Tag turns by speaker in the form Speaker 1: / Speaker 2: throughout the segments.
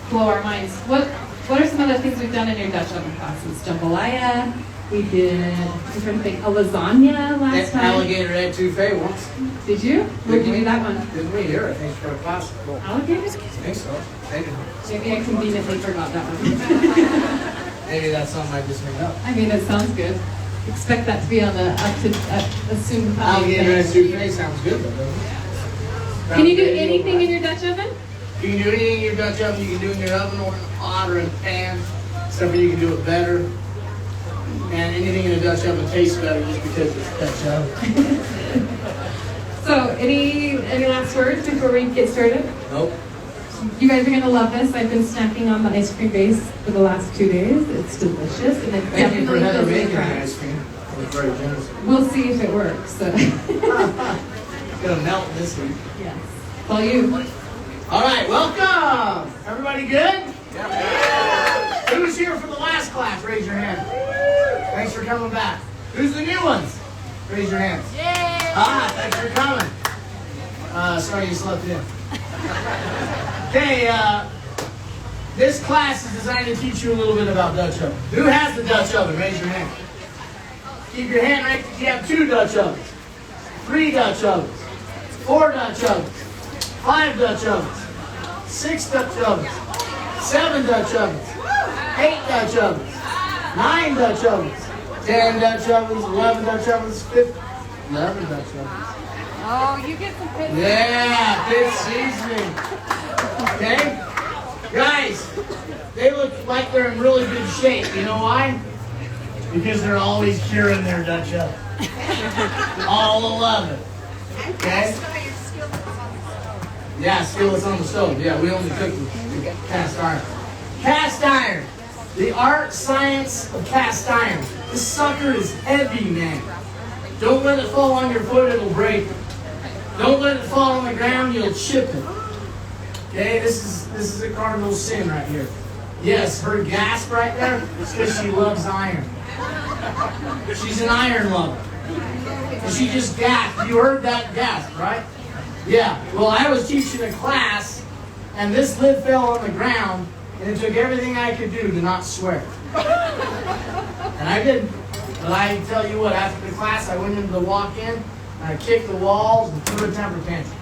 Speaker 1: blow our minds. What are some other things we've done in your Dutch oven classes? Jambalaya. We did, I'm trying to think, a lasagna last time.
Speaker 2: Alligator etouffee once.
Speaker 1: Did you? Where did you do that one?
Speaker 2: Didn't we hear it? I think for a class.
Speaker 1: Alligator?
Speaker 2: I think so.
Speaker 1: Maybe I conveniently forgot that one.
Speaker 2: Maybe that's something I just made up.
Speaker 1: I mean, it sounds good. Expect that to be on the assumed
Speaker 2: Alligator etouffee sounds good though, doesn't it?
Speaker 1: Can you do anything in your Dutch oven?
Speaker 2: You can do anything in your Dutch oven. You can do it in your oven or in a pot or in a pan. Except for you can do it better. And anything in a Dutch oven tastes better just because it's Dutch oven.
Speaker 1: So, any last words before we get started?
Speaker 2: Nope.
Speaker 1: You guys are going to love this. I've been snacking on the ice cream base for the last 2 days. It's delicious. And it
Speaker 2: Thank you for
Speaker 1: definitely
Speaker 2: having
Speaker 1: fills
Speaker 2: me
Speaker 1: the
Speaker 2: making
Speaker 1: cracks.
Speaker 2: ice cream. It was very generous.
Speaker 1: We'll see if it works. So.
Speaker 2: It's going to melt this week.
Speaker 1: Yes. All you.
Speaker 2: All right, welcome. Everybody good? Yeah. Who's here for the last class? Raise your hand. Thanks for coming back. Who's the new ones? Raise your hands.
Speaker 3: Yay!
Speaker 2: Thanks for coming. Sorry you slept in. Okay, this class is designed to teach you a little bit about Dutch oven. Who has the Dutch oven? Raise your hand. Keep your hand right. You have 2 Dutch ovens, 3 Dutch ovens, 4 Dutch ovens, 5 Dutch ovens, 6 Dutch ovens, 7 Dutch ovens, 8 Dutch ovens, 9 Dutch ovens, 10 Dutch ovens, 11 Dutch ovens, 11 Dutch ovens.
Speaker 3: Oh, you get some pit.
Speaker 2: Yeah, pit seasoning. Okay? Guys, they look like they're in really good shape. You know why? Because they're always curing their Dutch oven. All 11. Okay? Yeah, skillets on the stove. Yeah, we only cook with cast iron. Cast iron. The art, science of cast iron. This sucker is heavy, man. Don't let it fall on your foot, it'll break it. Don't let it fall on the ground, you'll chip it. Okay, this is a cardinal sin right here. Yes, her gasp right there is because she loves iron. She's an iron lover. And she just gasped. You heard that gasp, right? Yeah. Well, I was teaching a class, and this lid fell on the ground, and it took everything I could do to not swear. And I didn't. But I tell you what, after the class, I went into the walk-in, and I kicked the walls and threw a temper tantrum.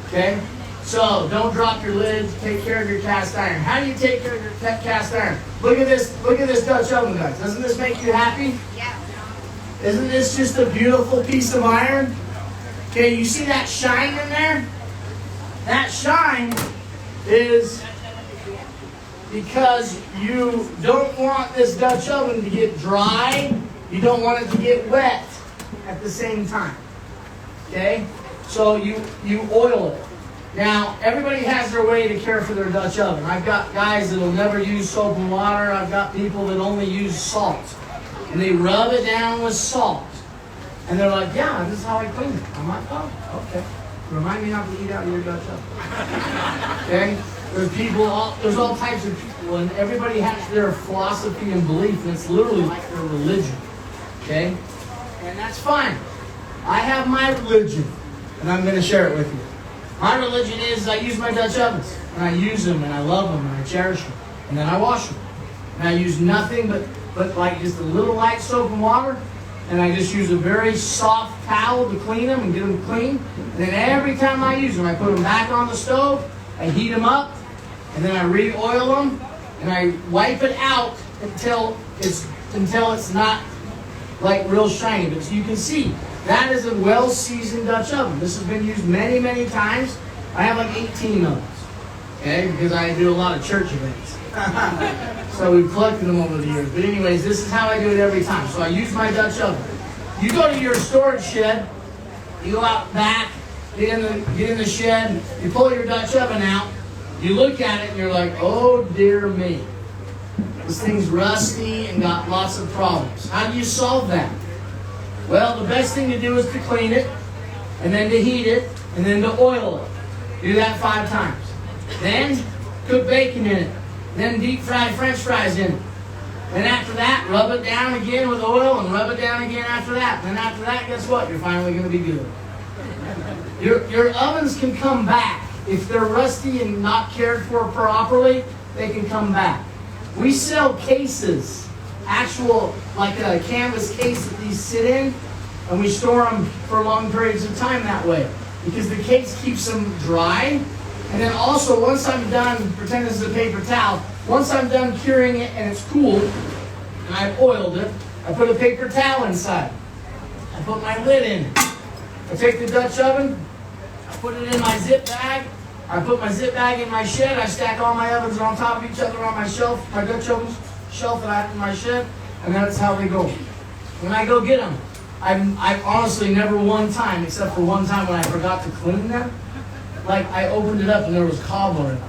Speaker 2: Okay? So, don't drop your lids. Take care of your cast iron. How do you take care of your cast iron? Look at this Dutch oven, guys. Doesn't this make you happy?
Speaker 3: Yeah.
Speaker 2: Isn't this just a beautiful piece of iron? Okay, you see that shine in there? That shine is because you don't want this Dutch oven to get dry. You don't want it to get wet at the same time. Okay? So you oil it. Now, everybody has their way to care for their Dutch oven. I've got guys that will never use soap and water. I've got people that only use salt. And they rub it down with salt. And they're like, yeah, this is how I clean it. I'm like, oh, okay. Remind me not to eat out of your Dutch oven. Okay? There's all types of people, and everybody has their philosophy and belief, and it's literally like their religion. Okay? And that's fine. I have my religion, and I'm going to share it with you. My religion is I use my Dutch ovens, and I use them, and I love them, and I cherish them. And then I wash them. And I use nothing but like just a little light soap and water, and I just use a very soft towel to clean them and get them clean. And then every time I use them, I put them back on the stove, I heat them up, and then I re-oil them, and I wipe it out until it's not like real shiny. But you can see, that is a well-seasoned Dutch oven. This has been used many, many times. I have like 18 of those, okay, because I do a lot of church events. So we've collected them over the years. But anyways, this is how I do it every time. So I use my Dutch oven. You go to your storage shed, you go out back, get in the shed, you pull your Dutch oven out, you look at it and you're like, oh dear me. This thing's rusty and got lots of problems. How do you solve that? Well, the best thing to do is to clean it, and then to heat it, and then to oil it. Do that 5 times. Then cook bacon in it. Then deep fry French fries in it. Then after that, rub it down again with oil and rub it down again after that. Then after that, guess what? You're finally going to be good. Your ovens can come back if they're rusty and not cared for properly, they can come back. We sell cases, actual, like a canvas case that these sit in, and we store them for long periods of time that way, because the case keeps them dry. And then also, once I'm done, pretend this is a paper towel, once I'm done curing it and it's cool, and I've oiled it, I put a paper towel inside. I put my lid in it. I take the Dutch oven, I put it in my zip bag, I put my zip bag in my shed, I stack all my ovens on top of each other on my shelf, my Dutch ovens shelf that I have in my shed, and that's how they go. When I go get them, I've honestly never one time, except for one time when I forgot to clean them, like I opened it up and there was cobbler in it.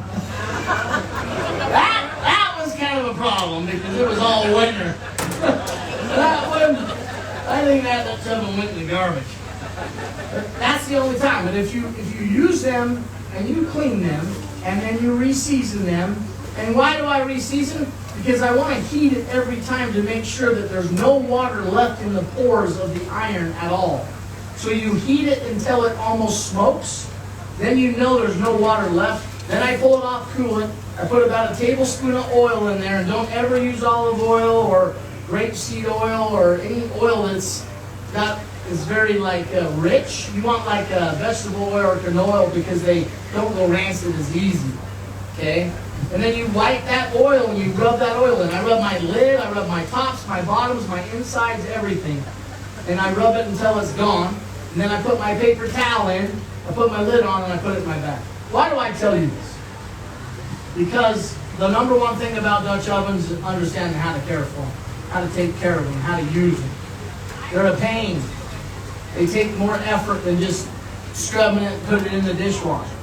Speaker 2: That was kind of a problem because it was all winter. That one, I think that Dutch oven went in the garbage. But that's the only time. But if you use them and you clean them and then you re-season them, and why do I re-season? Because I want to heat it every time to make sure that there's no water left in the pores of the iron at all. So you heat it until it almost smokes. Then you know there's no water left. Then I pull it off, cool it. I put about a tablespoon of oil in there, and don't ever use olive oil or grapeseed oil or any oil that's is very rich. You want like vegetable oil or canola oil because they don't go rancid as easy. Okay? And then you wipe that oil and you rub that oil in. I rub my lid, I rub my tops, my bottoms, my insides, everything. And I rub it until it's gone. And then I put my paper towel in, I put my lid on, and I put it in my bag. Why do I tell you this? Because the number one thing about Dutch ovens is understanding how to care for them, how to take care of them, how to use them. They're a pain. They take more effort than just scrubbing it and putting it in the dishwasher.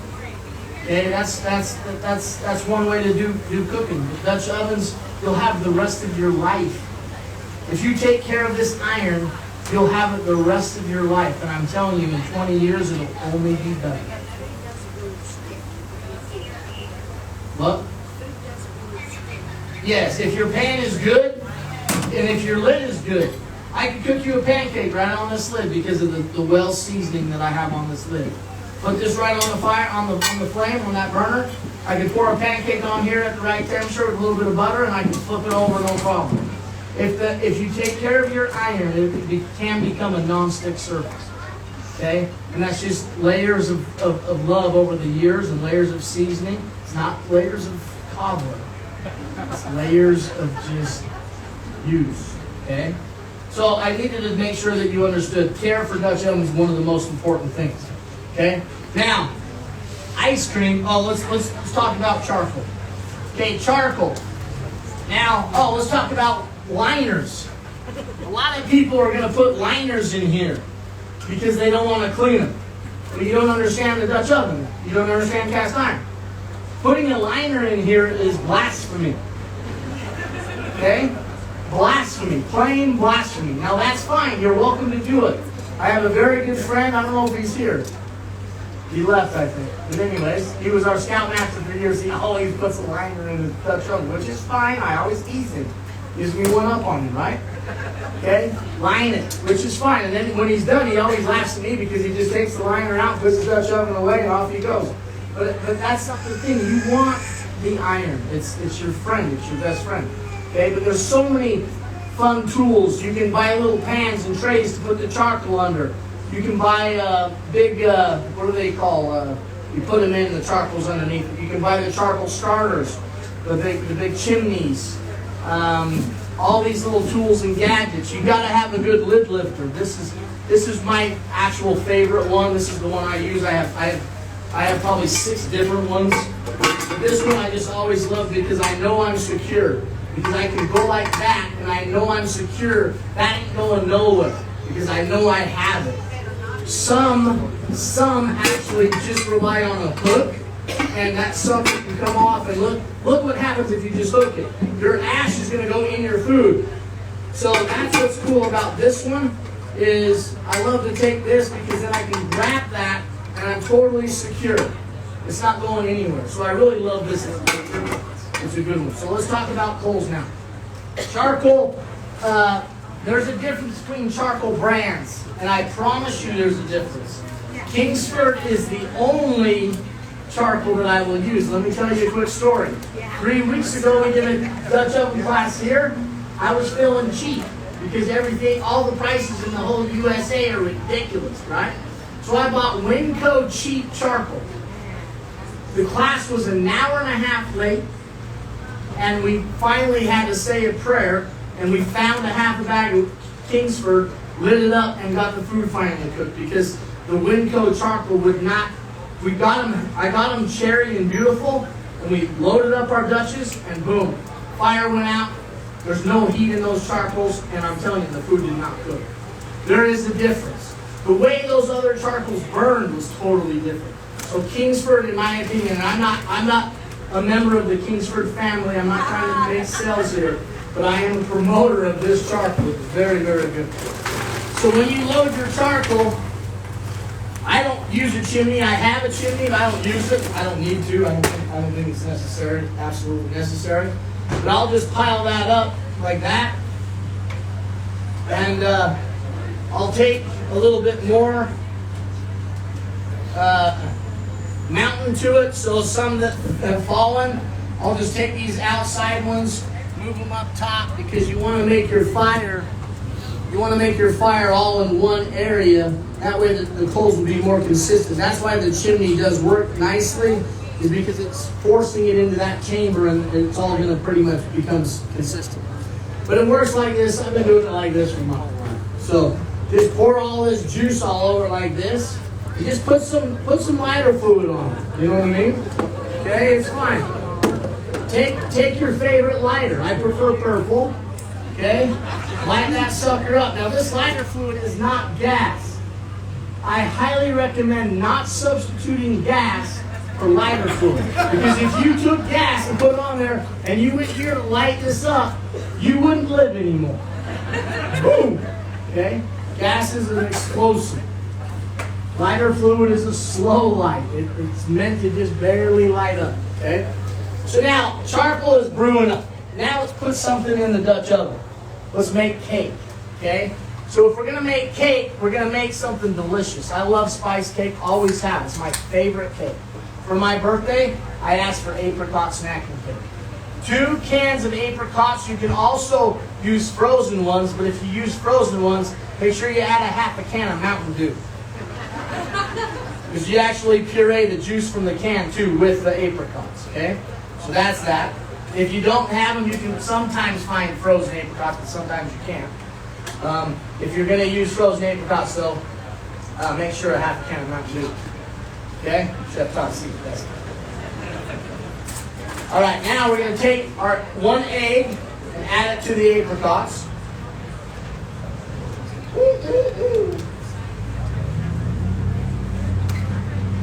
Speaker 2: Okay, that's one way to do cooking. With Dutch ovens, you'll have the rest of your life. If you take care of this iron, you'll have it the rest of your life. And I'm telling you, in 20 years, it'll only be better. What? Yes, if your pan is good, and if your lid is good. I can cook you a pancake right on this lid because of the well seasoning that I have on this lid. Put this right on the fire, on the flame, on that burner. I can pour a pancake on here at the right temperature with a little bit of butter, and I can flip it over, no problem. If you take care of your iron, it can become a non-stick surface. Okay? And that's just layers of love over the years and layers of seasoning. It's not layers of cobbler. It's layers of just use. Okay? So I needed to make sure that you understood care for Dutch oven is one of the most important things. Okay? Now, ice cream. Oh, let's talk about charcoal. Okay, charcoal. Now, let's talk about liners. A lot of people are going to put liners in here because they don't want to clean them. But you don't understand the Dutch oven. You don't understand cast iron. Putting a liner in here is blasphemy. Okay? Blasphemy. Plain blasphemy. Now that's fine. You're welcome to do it. I have a very good friend. I don't know if he's here. He left, I think. But anyways, he was our scoutmaster for years. He always puts a liner in his Dutch oven, which is fine. I always tease him. Gives me one up on him, right? Okay? Line it, which is fine. And then when he's done, he always laughs at me because he just takes the liner out, puts the Dutch oven away, and off he goes. But that's not the thing. You want the iron. It's your friend. It's your best friend. Okay? But there's so many fun tools. You can buy little pans and trays to put the charcoal under. You can buy big, what do they call? You put them in, the charcoal's underneath. You can buy the charcoal starters, the big chimneys. All these little tools and gadgets. You got to have a good lid lifter. This is my actual favorite one. This is the one I use. I have probably 6 different ones. But this one I just always love because I know I'm secure. Because I can go like that and I know I'm secure. That ain't going nowhere because I know I have it. Some actually just rely on a hook, and that something can come off, and look what happens if you just hook it. Your ash is going to go in your food. So that's what's cool about this one, is I love to take this because then I can grab that and I'm totally secure. It's not going anywhere. So I really love this. It's a good one. So let's talk about coals now. Charcoal, there's a difference between charcoal brands, and I promise you there's a difference. Kingsford is the only charcoal that I will use. Let me tell you a quick story. 3 weeks ago we did a Dutch oven class here. I was feeling cheap because everything, all the prices in the whole USA are ridiculous, right? So I bought Winco cheap charcoal. The class was an hour and a half late, and we finally had to say a prayer, and we found a half a bag of Kingsford, lit it up, and got the food finally cooked because the Winco charcoal would not. I got them cherry and beautiful, and we loaded up our Dutches, and boom, fire went out. There's no heat in those charcoals, and I'm telling you, the food did not cook. There is a difference. The way those other charcoals burned was totally different. So Kingsford, in my opinion, and I'm not a member of the Kingsford family. I'm not trying to make sales here, but I am a promoter of this charcoal. It's very, very good. So when you load your charcoal, I don't use a chimney. I have a chimney, but I don't use it. I don't need to. I don't think it's necessary, absolutely necessary. But I'll just pile that up like that. And I'll take a little bit more mountain to it. So some that have fallen, I'll just take these outside ones, move them up top, because you want to make your fire. You want to make your fire all in one area. That way the coals will be more consistent. That's why the chimney does work nicely, is because it's forcing it into that chamber, and it's all going to pretty much becomes consistent. But it works like this. I've been doing it like this for my whole life. So just pour all this juice all over like this. You just put some lighter fluid on it. You know what I mean? Okay, it's fine. Take your favorite lighter. I prefer purple. Okay? Light that sucker up. Now this lighter fluid is not gas. I highly recommend not substituting gas for lighter fluid. Because if you took gas and put it on there and you went here to light this up, you wouldn't live anymore. Boom! Okay? Gas is an explosive. Lighter fluid is a slow light. It's meant to just barely light up. Okay? So now, charcoal is brewing up. Now let's put something in the Dutch oven. Let's make cake. Okay? So if we're going to make cake, we're going to make something delicious. I love spice cake, always have. It's my favorite cake. For my birthday, I asked for apricot snacking cake. 2 cans of apricots. You can also use frozen ones, but if you use frozen ones, make sure you add a half a can of Mountain Dew. Because you actually puree the juice from the can too with the apricots. Okay? So that's that. If you don't have them, you can sometimes find frozen apricots, but sometimes you can't. If you're going to use frozen apricots, though, make sure a half a can of Mountain Dew. Okay? Chef Todd, see the best. All right, now we're going to take our 1 egg and add it to the apricots.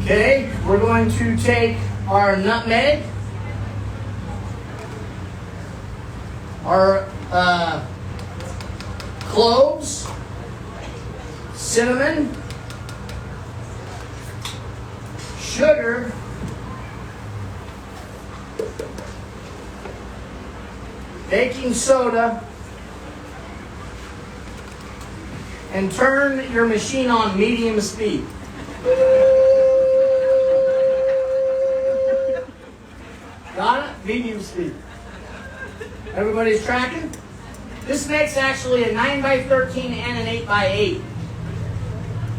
Speaker 2: Okay, we're going to take our nutmeg, our cloves, cinnamon, sugar, baking soda, and turn your machine on medium speed. Got it? Medium speed. Everybody's tracking? This makes actually a 9x13 and an 8x8.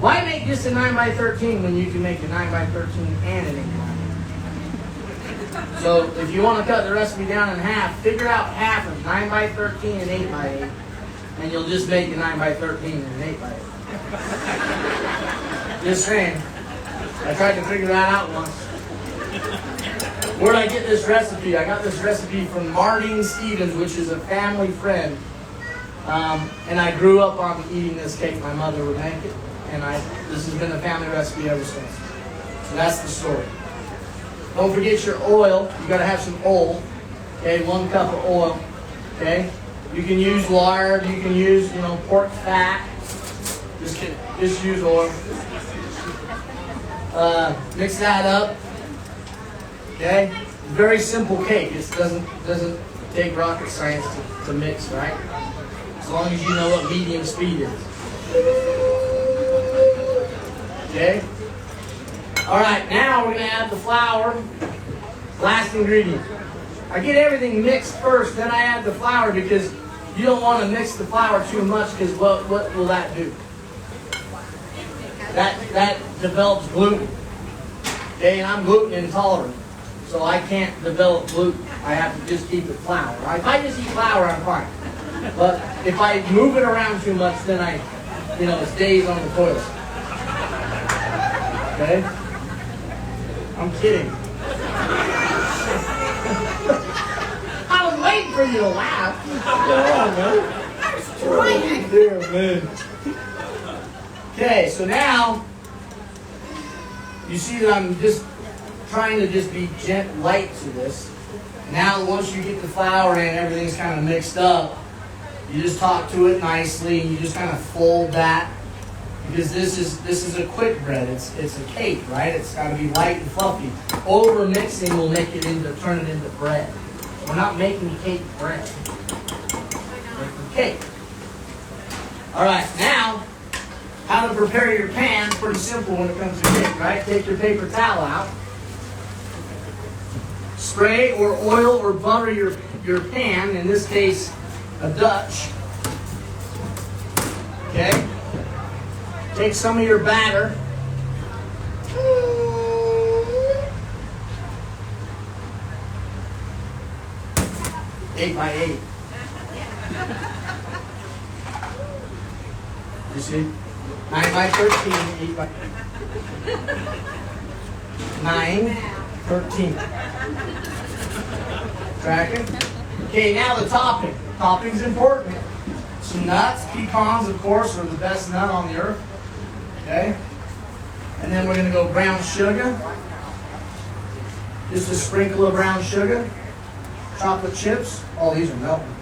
Speaker 2: Why make just a 9x13 when you can make a 9x13 and an 8x8? So if you want to cut the recipe down in half, figure out half of 9x13 and 8x8, and you'll just make a 9x13 and an 8x8. Just saying. I tried to figure that out once. Where'd I get this recipe? I got this recipe from Mardine Stevens, which is a family friend. And I grew up on eating this cake. My mother would make it. And this has been a family recipe ever since. So that's the story. Don't forget your oil. You gotta have some oil. Okay, 1 cup of oil. Okay? You can use lard, you can use, pork fat. Just kidding. Just use oil. Mix that up. Okay? Very simple cake. It doesn't take rocket science to mix, right? As long as you know what medium speed is. Okay? All right, now we're gonna add the flour. Last ingredient. I get everything mixed first, then I add the flour because you don't want to mix the flour too much because what will that do? That develops gluten. Okay, and I'm gluten intolerant, so I can't develop gluten. I have to just keep it flour. Right? If I just eat flour, I'm fine. But if I move it around too much, then it stays on the toilet. Okay? I'm kidding. I was waiting for you to laugh. Come on, man. Dear man. Okay, so now you see that I'm just trying to just be light to this. Now, once you get the flour in, everything's kind of mixed up. You just talk to it nicely, and you just kind of fold that because this is a quick bread. It's a cake, right? It's got to be light and fluffy. Over mixing will turn it into bread. We're not making cake bread. We're making cake. All right, now how to prepare your pan is pretty simple when it comes to cake, right? Take your paper towel out. Spray or oil or butter your pan, in this case, a Dutch. Okay? Take some of your batter. 8 by 8. You see? 9 by 13, 8 by 9, 13. Tracking? Okay, now the topping. Topping's important. Some nuts, pecans, of course, are the best nut on the earth. Okay? And then we're going to go brown sugar. Just a sprinkle of brown sugar. Chocolate chips. Oh, these are melting.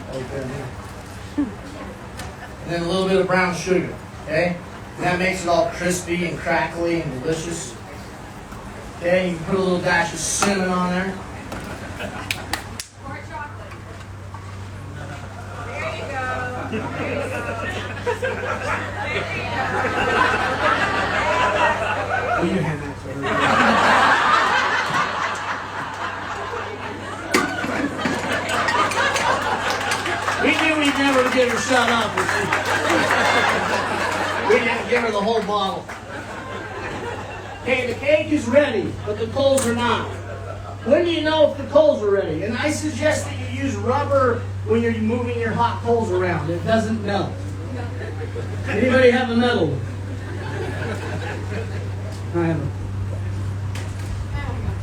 Speaker 2: And then a little bit of brown sugar. Okay? And that makes it all crispy and crackly and delicious. Okay, you can put a little dash of cinnamon on there.
Speaker 3: More chocolate. There you go. There you go.
Speaker 2: Will you hand that to her? We knew we'd never get her shut up. We didn't give her the whole bottle. Okay, the cake is ready, but the coals are not. When do you know if the coals are ready? And I suggest that you use rubber when you're moving your hot coals around. It doesn't melt. Anybody have a metal one? I have a.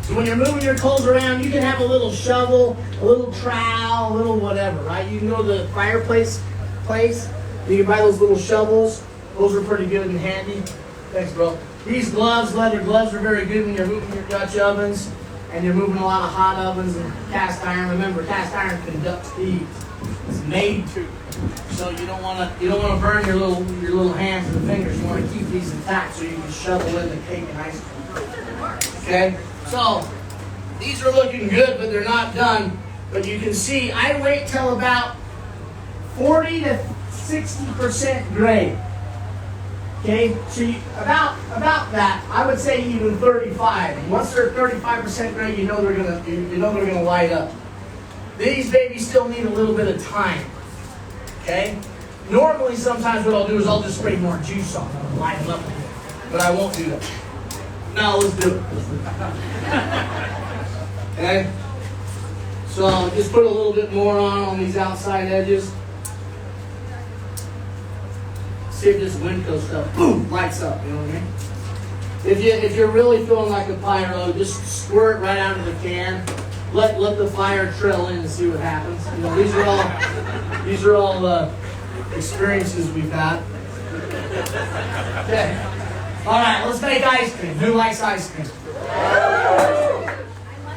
Speaker 2: So when you're moving your coals around, you can have a little shovel, a little trowel, a little whatever, right? You can go to the fireplace place. You can buy those little shovels. Those are pretty good and handy. Thanks, bro. These gloves, leather gloves, are very good when you're moving your Dutch ovens and you're moving a lot of hot ovens and cast iron. Remember, cast iron conducts heat. It's made to. So you don't want to burn your little hands and fingers. You want to keep these intact so you can shovel in the cake and ice cream. Okay. So these are looking good, but they're not done. But you can see I wait till about 40 to 60% gray. Okay, so about that, I would say even 35. And once they're 35% gray, you know they're gonna light up. These babies still need a little bit of time. Okay. Normally, sometimes what I'll do is I'll just spray more juice on them and light them up a bit, but I won't do that. Now let's do it. Okay. So I'll just put a little bit more on these outside edges. See if this Winco stuff, boom, lights up, you know what I mean? If you're really feeling like a pyro, just squirt right out of the can. Let the fire trail in and see what happens. You know, these are all experiences we've had. Okay. All right, let's make ice cream. Who likes ice cream?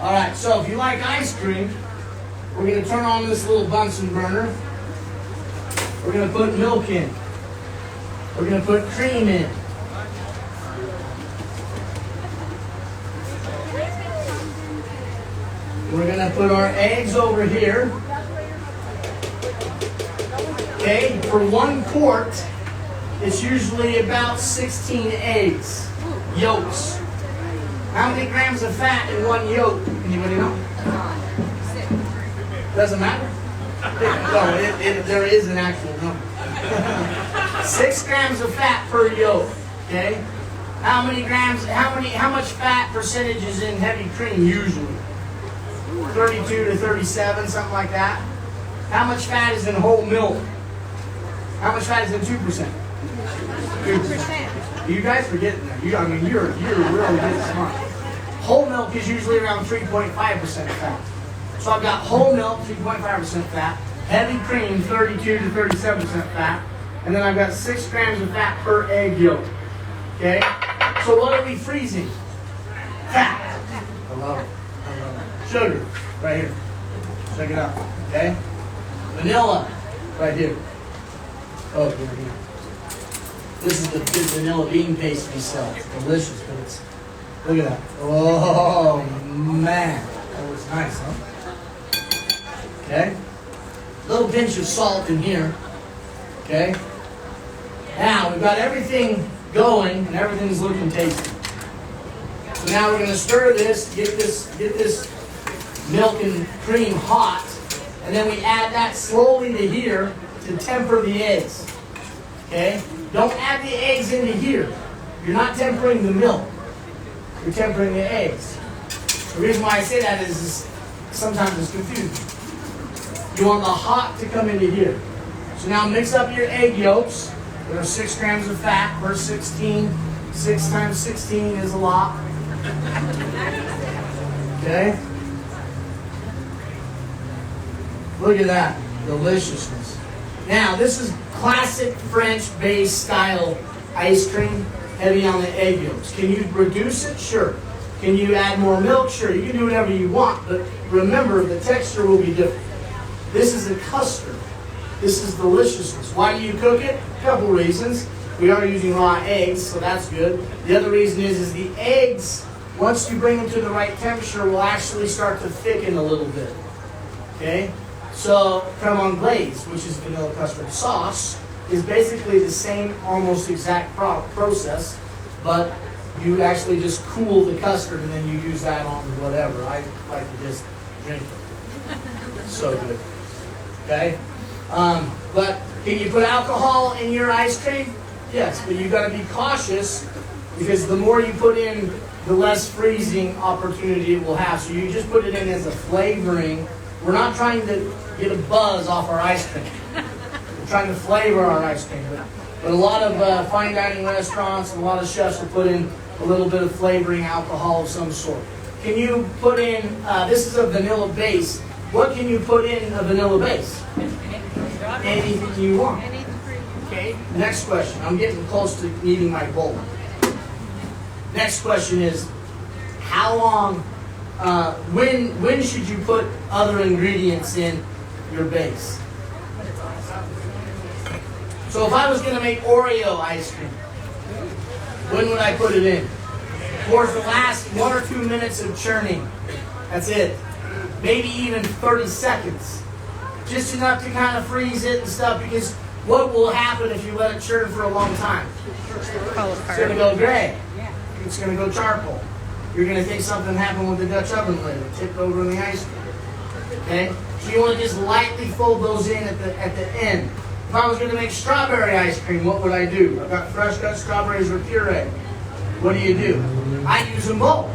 Speaker 2: All right, so if you like ice cream, we're going to turn on this little Bunsen burner. We're going to put milk in. We're going to put cream in. We're going to put our eggs over here. Okay, for 1 quart, it's usually about 16 eggs, yolks. How many grams of fat in one yolk? Anybody know? Doesn't matter? No, there is an actual number. 6 grams of fat per yolk. Okay? How many grams, how much fat percentage is in heavy cream usually? 32 to 37, something like that. How much fat is in whole milk? How much fat is in 2%? 2%. You guys are getting there. You're really getting smart. Whole milk is usually around 3.5% fat. So I've got whole milk, 3.5% fat, heavy cream, 32 to 37% fat, and then I've got 6 grams of fat per egg yolk. Okay? So what are we freezing? Fat. I love it. Sugar, right here. Check it out. Okay? Vanilla, right here. Oh, here. This is the vanilla bean paste we sell. It's delicious, but it's, look at that. Oh, man. That looks nice, huh? Okay? Little pinch of salt in here. Okay? Now, we've got everything going, and everything's looking tasty. So now we're going to stir this, get this milk and cream hot, and then we add that slowly to here to temper the eggs. Okay? Don't add the eggs into here. You're not tempering the milk. You're tempering the eggs. The reason why I say that is sometimes it's confusing. You want the hot to come into here. So now mix up your egg yolks. There are 6 grams of fat, verse 16. 6 times 16 is a lot. Okay? Look at that. Deliciousness. Now, this is classic French-based style ice cream, heavy on the egg yolks. Can you reduce it? Sure. Can you add more milk? Sure. You can do whatever you want, but remember, the texture will be different. This is a custard. This is deliciousness. Why do you cook it? A couple reasons. We are using raw eggs, so that's good. The other reason is the eggs, once you bring them to the right temperature, will actually start to thicken a little bit. Okay? So, creme anglaise, which is vanilla custard sauce, is basically the same, almost exact process, but you actually just cool the custard and then you use that on whatever. I like to just drink it. So good. Okay? But can you put alcohol in your ice cream? Yes, but you've got to be cautious because the more you put in, the less freezing opportunity it will have. So you just put it in as a flavoring. We're not trying to get a buzz off our ice cream. We're trying to flavor our ice cream. But a lot of fine dining restaurants and a lot of chefs will put in a little bit of flavoring alcohol of some sort. Can you put in, this is a vanilla base. What can you put in a vanilla base? Anything you want. Okay, next question. I'm getting close to needing my bowl. Next question is, how long, when should you put other ingredients in your base? So if I was going to make Oreo ice cream, when would I put it in? Towards the last 1 or 2 minutes of churning. That's it. Maybe even 30 seconds. Just enough to kind of freeze it and stuff, because what will happen if you let it churn for a long time? It's going to go gray. It's going to go charcoal. You're going to think something happened with the Dutch oven lid. It tipped over in the ice cream. Okay? So you want to just lightly fold those in at the end. If I was going to make strawberry ice cream, what would I do? I've got fresh cut strawberries or puree. What do? I use them both.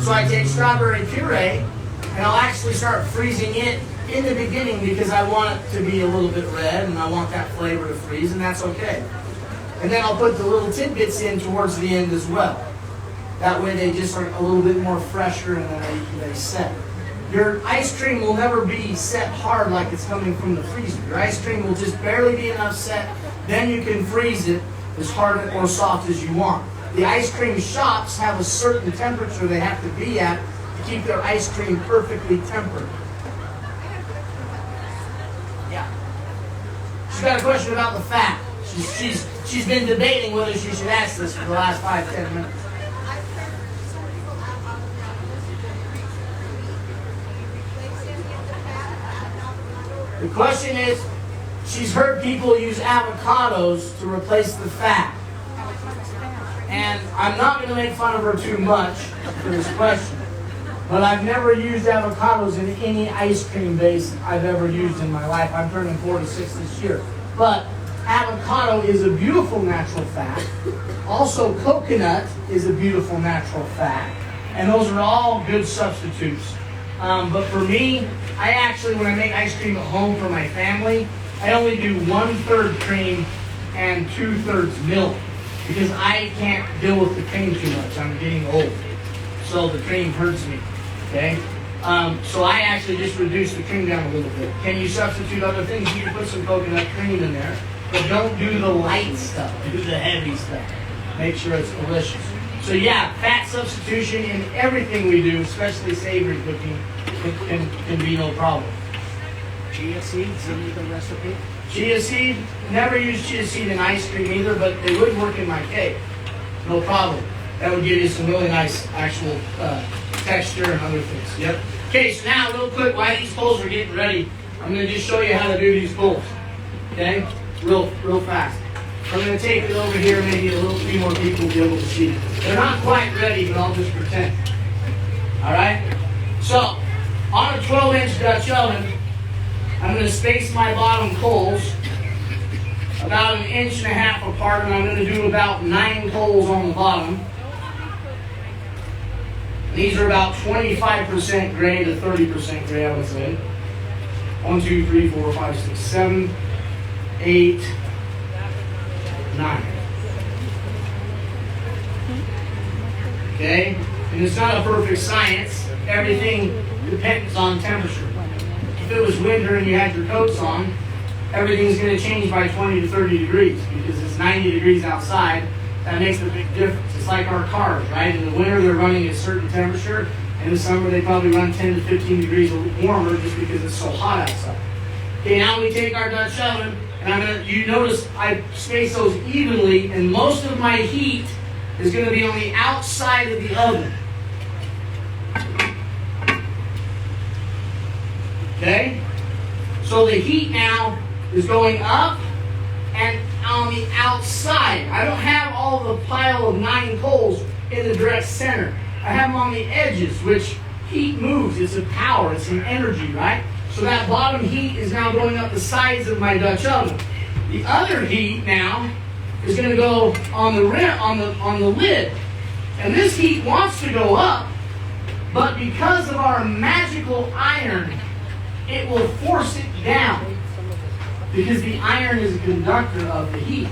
Speaker 2: So I take strawberry puree, and I'll actually start freezing it in the beginning because I want it to be a little bit red and I want that flavor to freeze, and that's okay. And then I'll put the little tidbits in towards the end as well. That way they just are a little bit more fresher and then they set. Your ice cream will never be set hard like it's coming from the freezer. Your ice cream will just barely be enough set, then you can freeze it as hard or soft as you want. The ice cream shops have a certain temperature they have to be at to keep their ice cream perfectly tempered. Yeah. She's got a question about the fat. She's been debating whether she should ask this for the last 5-10 minutes. The question is, she's heard people use avocados to replace the fat. And I'm not going to make fun of her too much for this question, but I've never used avocados in any ice cream base I've ever used in my life. I'm turning 46 this year. But avocado is a beautiful natural fat. Also, coconut is a beautiful natural fat. And those are all good substitutes. But for me, I actually, when I make ice cream at home for my family, I only do 1/3 cream and 2/3 milk because I can't deal with the cream too much. I'm getting old. So the cream hurts me, okay? So I actually just reduce the cream down a little bit. Can you substitute other things? You can put some coconut cream in there, but don't do the light stuff. Do the heavy stuff. Make sure it's delicious. So yeah, fat substitution in everything we do, especially savory cooking, can be no problem.
Speaker 4: Chia seeds in the recipe?
Speaker 2: Chia seed, never use chia seed in ice cream either, but they would work in my cake. No problem. That would give you some really nice actual texture and other things. Yep. Okay, so now real quick, while these bowls are getting ready, I'm going to just show you how to do these bowls. Okay? Real fast. I'm going to take it over here, maybe a few more people will be able to see. They're not quite ready, but I'll just pretend. Alright? So, on a 12-inch Dutch oven, I'm going to space my bottom coals about 1.5 inches apart, and I'm going to do about 9 coals on the bottom. These are about 25% gray to 30% gray, I would say. 1, 2, 3, 4, 5, 6, 7, 8, 9. Okay? And it's not a perfect science. Everything depends on temperature. If it was winter and you had your coats on, everything's going to change by 20 to 30 degrees because it's 90 degrees outside. That makes a big difference. It's like our cars, right? In the winter, they're running at a certain temperature. In the summer, they probably run 10 to 15 degrees warmer just because it's so hot outside. Okay, now we take our Dutch oven, and you notice I space those evenly, and most of my heat is going to be on the outside of the oven. Okay? So the heat now is going up and on the outside. I don't have all the pile of 9 coals in the direct center. I have them on the edges, which heat moves. It's a power. It's an energy, right? So that bottom heat is now going up the sides of my Dutch oven. The other heat now is going to go on the rim, on the lid. And this heat wants to go up, but because of our magical iron, it will force it down. Because the iron is a conductor of the heat.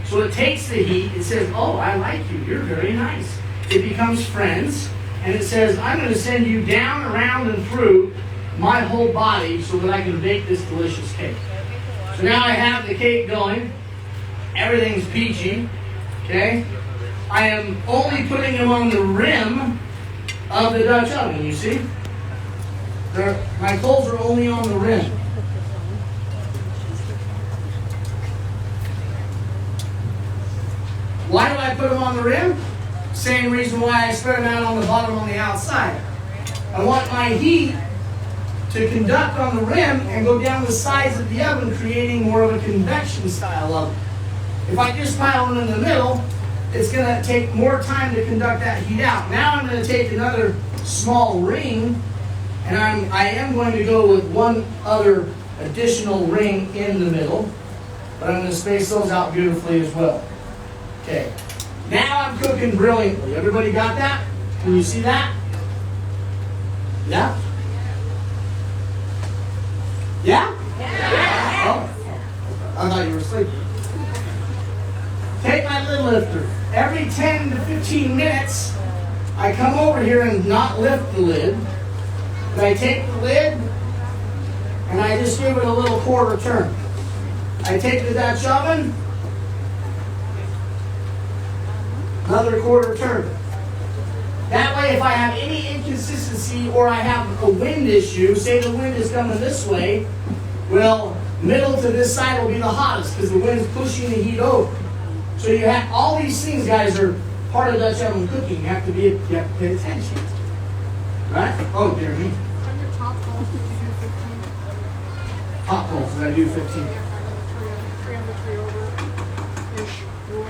Speaker 2: So it takes the heat, it says, oh, I like you, you're very nice. It becomes friends, and it says, I'm going to send you down, around, and through my whole body so that I can bake this delicious cake. So now I have the cake going. Everything's peachy, okay? I am only putting them on the rim of the Dutch oven, you see? My coals are only on the rim. Why do I put them on the rim? Same reason why I spread them out on the bottom on the outside. I want my heat to conduct on the rim and go down the sides of the oven, creating more of a convection style oven. If I just pile them in the middle, it's going to take more time to conduct that heat out. Now I'm going to take another small ring, and I am going to go with one other additional ring in the middle, but I'm going to space those out beautifully as well. Okay, now I'm cooking brilliantly. Everybody got that? Can you see that? Yeah? Yeah? Oh, I thought you were asleep. Take my lid lifter. Every 10 to 15 minutes, I come over here and not lift the lid. But I take the lid and I just give it a little quarter turn. I take the Dutch oven, another quarter turn. That way, if I have any inconsistency or I have a wind issue, say the wind is coming this way, well, middle to this side will be the hottest because the wind's pushing the heat over. So you have all these things, guys, are part of Dutch oven cooking. You have to pay attention. Right? Oh, dear me.
Speaker 5: On your top coals, did you do 15?
Speaker 2: Top coals, did I do 15?
Speaker 5: 3 on the 3 over-ish rule.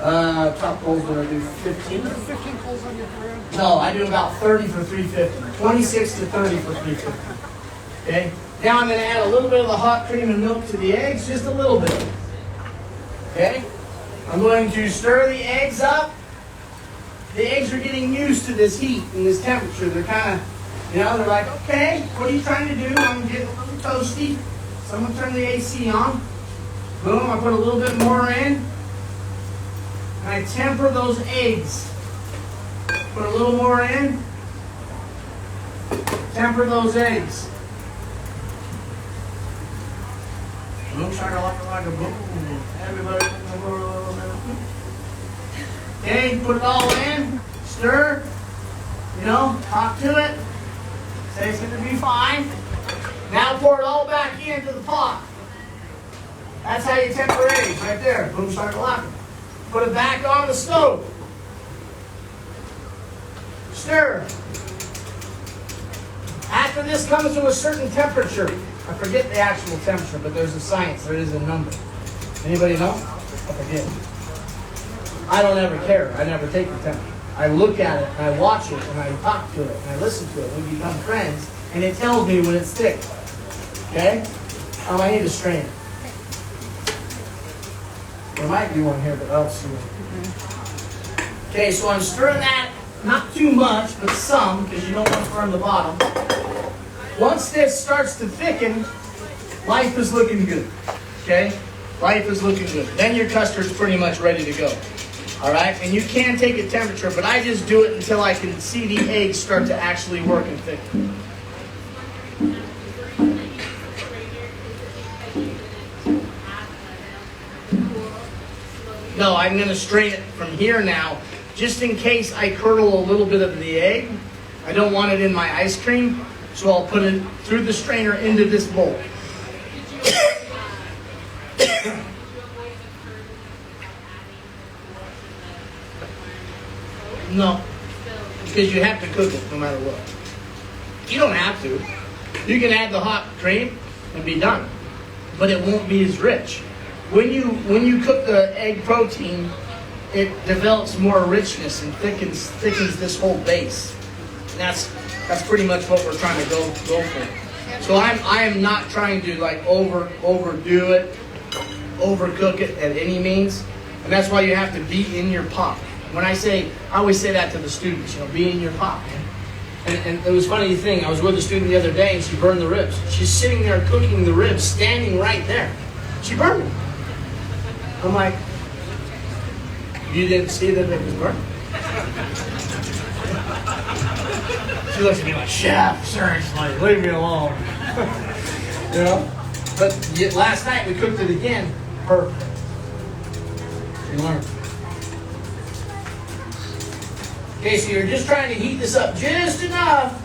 Speaker 2: Top coals gonna do 15.
Speaker 4: 15 coals on your career?
Speaker 2: No, I do about 30 for 350. 26 to 30 for 350. Okay? Now I'm gonna add a little bit of the hot cream and milk to the eggs, just a little bit. Okay? I'm going to stir the eggs up. The eggs are getting used to this heat and this temperature. They're kind of, they're like, okay, what are you trying to do? I'm getting a little toasty. Someone turn the AC on. Boom, I put a little bit more in. And I temper those eggs. Put a little more in. Temper those eggs. Boom, shakalaka, like a boom. Everybody. Okay, put it all in. Stir. Talk to it. Say it's going to be fine. Now pour it all back into the pot. That's how you temper eggs, right there. Boom, shakalaka. Put it back on the stove. Stir. After this comes to a certain temperature, I forget the actual temperature, but there's a science, there is a number. Anybody know? I forget. I don't ever care. I never take the temperature. I look at it, and I watch it, and I talk to it, and I listen to it. We become friends, and it tells me when it's thick. Okay? I need to strain it. There might be one here, but I'll see one. Okay, so I'm stirring that, not too much, but some, because you don't want to burn the bottom. Once this starts to thicken, life is looking good. Okay? Life is looking good. Then your custard's pretty much ready to go. Alright? And you can take a temperature, but I just do it until I can see the eggs start to actually work and thicken. No, I'm going to strain it from here now, just in case I curdle a little bit of the egg. I don't want it in my ice cream, so I'll put it through the strainer into this bowl. No, because you have to cook it no matter what. You don't have to. You can add the hot cream and be done, but it won't be as rich. When you cook the egg protein, it develops more richness and thickens this whole base. And that's pretty much what we're trying to go for. So I am not trying to like overdo it, overcook it at any means, and that's why you have to be in your pot. When I always say that to the students, be in your pot. And it was funny thing, I was with a student the other day and she burned the ribs. She's sitting there cooking the ribs, standing right there. She burned them. I'm like, you didn't see that it was burned? She looks at me like, chef, seriously, leave me alone. But last night we cooked it again, perfect. She learned. Okay, so you're just trying to heat this up just enough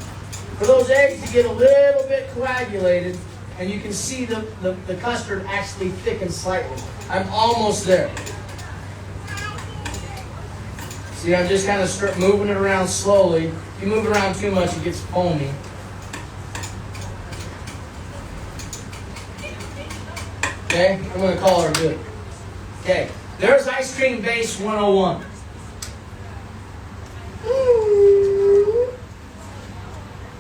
Speaker 2: for those eggs to get a little bit coagulated, and you can see the custard actually thicken slightly. I'm almost there. See, I'm just kind of start moving it around slowly. If you move it around too much, it gets foamy. Okay, I'm going to call her good. Okay, there's ice cream base 101.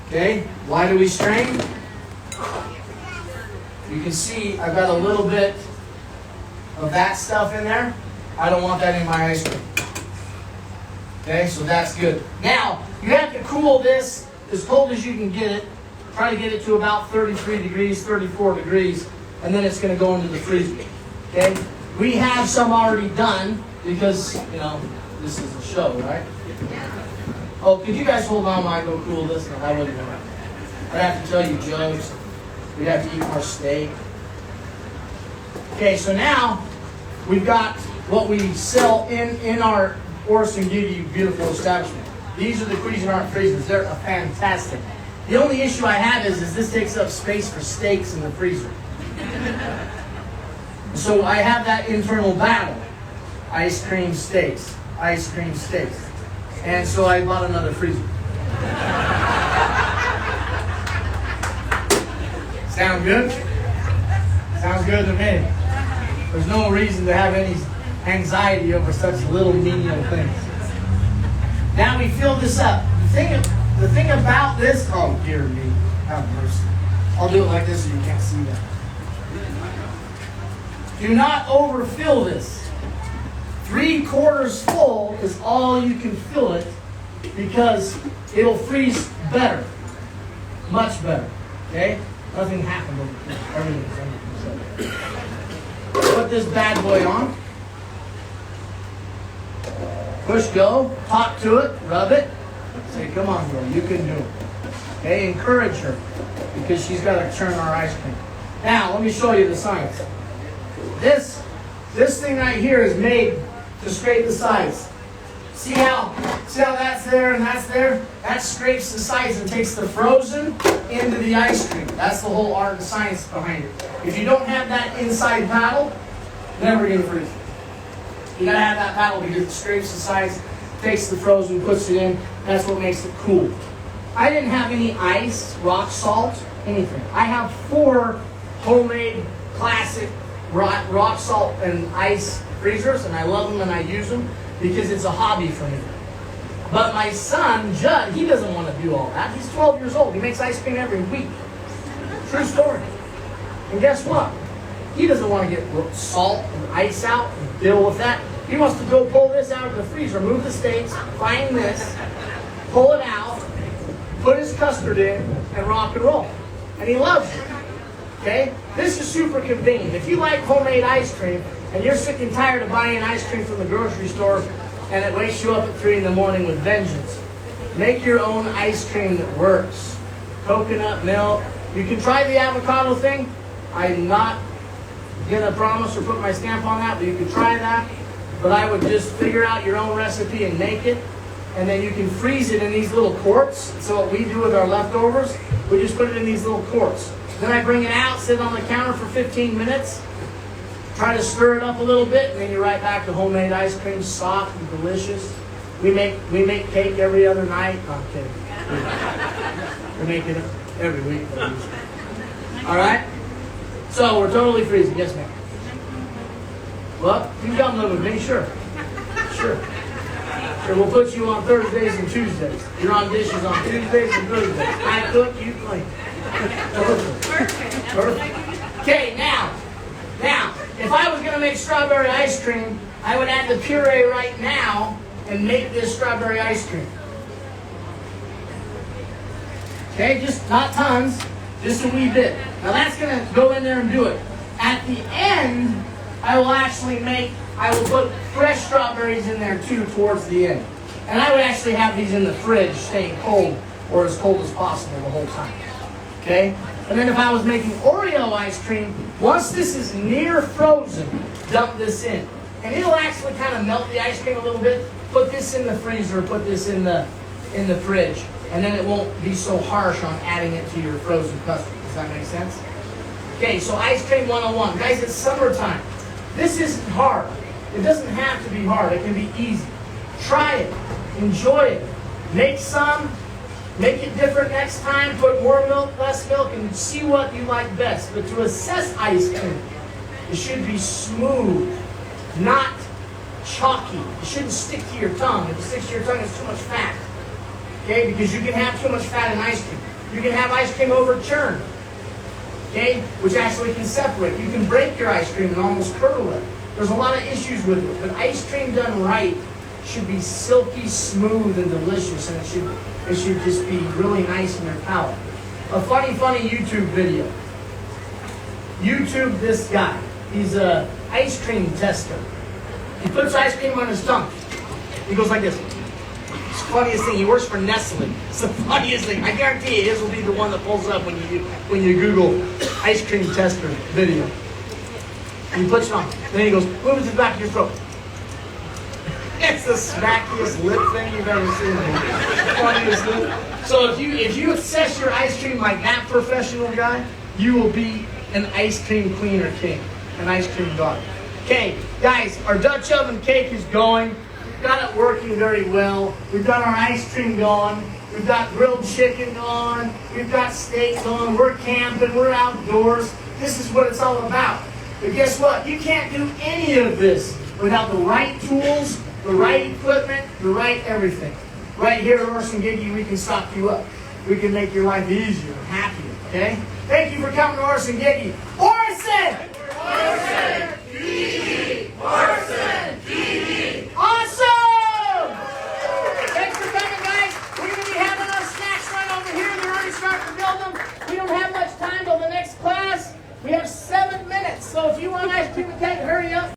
Speaker 2: Okay, why do we strain? You can see I've got a little bit of that stuff in there. I don't want that in my ice cream. Okay, so that's good. Now, you have to cool this as cold as you can get it. Try to get it to about 33 degrees, 34 degrees, and then it's going to go into the freezer. Okay, we have some already done because, this is a show, right? Oh, could you guys hold on while I go cool this? No, I wouldn't want it. I'd have to tell you jokes. We'd have to eat more steak. Okay, so now we've got what we sell in our Orson Beauty beautiful establishment. These are the Cuisinart freezers. They're fantastic. The only issue I have is this takes up space for steaks in the freezer. So I have that internal battle. Ice cream steaks. Ice cream steaks. And so I bought another freezer. Sound good? Sounds good to me. There's no reason to have any anxiety over such little menial things. Now we fill this up. The thing about this, oh dear me, have mercy. I'll do it like this so you can't see that. Do not overfill this. 3/4 full is all you can fill it because it'll freeze better. Much better. Okay? Nothing happened over here. Everything's under. Put this bad boy on. Push go. Talk to it. Rub it. Say, come on, girl. You can do it. Okay? Encourage her because she's got to churn our ice cream. Now, let me show you the science. This thing right here is made to scrape the sides. See how that's there and that's there? That scrapes the sides and takes the frozen into the ice cream. That's the whole art and science behind it. If you don't have that inside paddle, never gonna freeze it. You gotta have that paddle because it scrapes the sides, takes the frozen, puts it in. That's what makes it cool. I didn't have any ice, rock salt, anything. I have 4 homemade classic rock salt and ice freezers, and I love them and I use them because it's a hobby for me. But my son, Judd, he doesn't want to do all that. He's 12 years old. He makes ice cream every week. True story. And guess what? He doesn't want to get salt and ice out and deal with that. He wants to go pull this out of the freezer, move the states, find this, pull it out, put his custard in, and rock and roll. And he loves it. Okay? This is super convenient. If you like homemade ice cream and you're sick and tired of buying ice cream from the grocery store and it wakes you up at 3 in the morning with vengeance, make your own ice cream that works. Coconut milk. You can try the avocado thing. I'm not going to promise or put my stamp on that, but you can try that. But I would just figure out your own recipe and make it. And then you can freeze it in these little quarts. So what we do with our leftovers, we just put it in these little quarts. Then I bring it out, sit on the counter for 15 minutes, try to stir it up a little bit, and then you're right back to homemade ice cream, soft and delicious. We make cake every other night. No, I'm kidding. We make it every week. All right? So we're totally freezing. Yes, ma'am. Well, you can come live with me, sure. Sure. Sure, we'll put you on Thursdays and Tuesdays. You're on dishes on Tuesdays and Thursdays. I cook, you clean. Perfect. Okay, now, if I was going to make strawberry ice cream, I would add the puree right now and make this strawberry ice cream. Okay, just not tons, just a wee bit. Now that's going to go in there and do it. At the end, I will put fresh strawberries in there too towards the end. And I would actually have these in the fridge staying cold or as cold as possible the whole time. Okay? And then if I was making Oreo ice cream, once this is near frozen, dump this in. And it'll actually kind of melt the ice cream a little bit. Put this in the freezer, put this in the fridge. And then it won't be so harsh on adding it to your frozen custard. Does that make sense? Okay, so ice cream 101. Guys, it's summertime. This isn't hard. It doesn't have to be hard. It can be easy. Try it. Enjoy it. Make some. Make it different next time. Put more milk, less milk, and see what you like best. But to assess ice cream, it should be smooth, not chalky. It shouldn't stick to your tongue. If it sticks to your tongue, it's too much fat. Okay? Because you can have too much fat in ice cream. You can have ice cream over churned. Okay? Which actually can separate. You can break your ice cream and almost curdle it. There's a lot of issues with it. But ice cream done right should be silky, smooth, and delicious. And it should just be really nice in your palate. A funny YouTube video. YouTube this guy. He's an ice cream tester. He puts ice cream on his tongue. He goes like this. It's the funniest thing. He works for Nestle. It's the funniest thing. I guarantee you, his will be the one that pulls up when you Google ice cream tester video. And he puts it on. And then he goes, move it to the back of your throat. It's the smackiest lip thing you've ever seen. Funniest lip. So if you assess your ice cream like that professional guy, you will be an ice cream queen or king. An ice cream god. Okay, guys, our Dutch oven cake is going. We've got it working very well. We've got our ice cream going. We've got grilled chicken going. We've got steak going. We're camping. We're outdoors. This is what it's all about. But guess what? You can't do any of this without the right tools, the right equipment, the right everything. Right here at Orson Giggy, we can stock you up. We can make your life easier, happier, okay? Thank you for coming to Orson Giggy. Orson! Orson! Giggy! Orson! Giggy! Awesome! Thanks for coming, guys. We're going to be having our snacks right over here. They're already starting to build them. We don't have much time till the next class. We have 7 minutes, so if you want ice cream and cake, hurry up.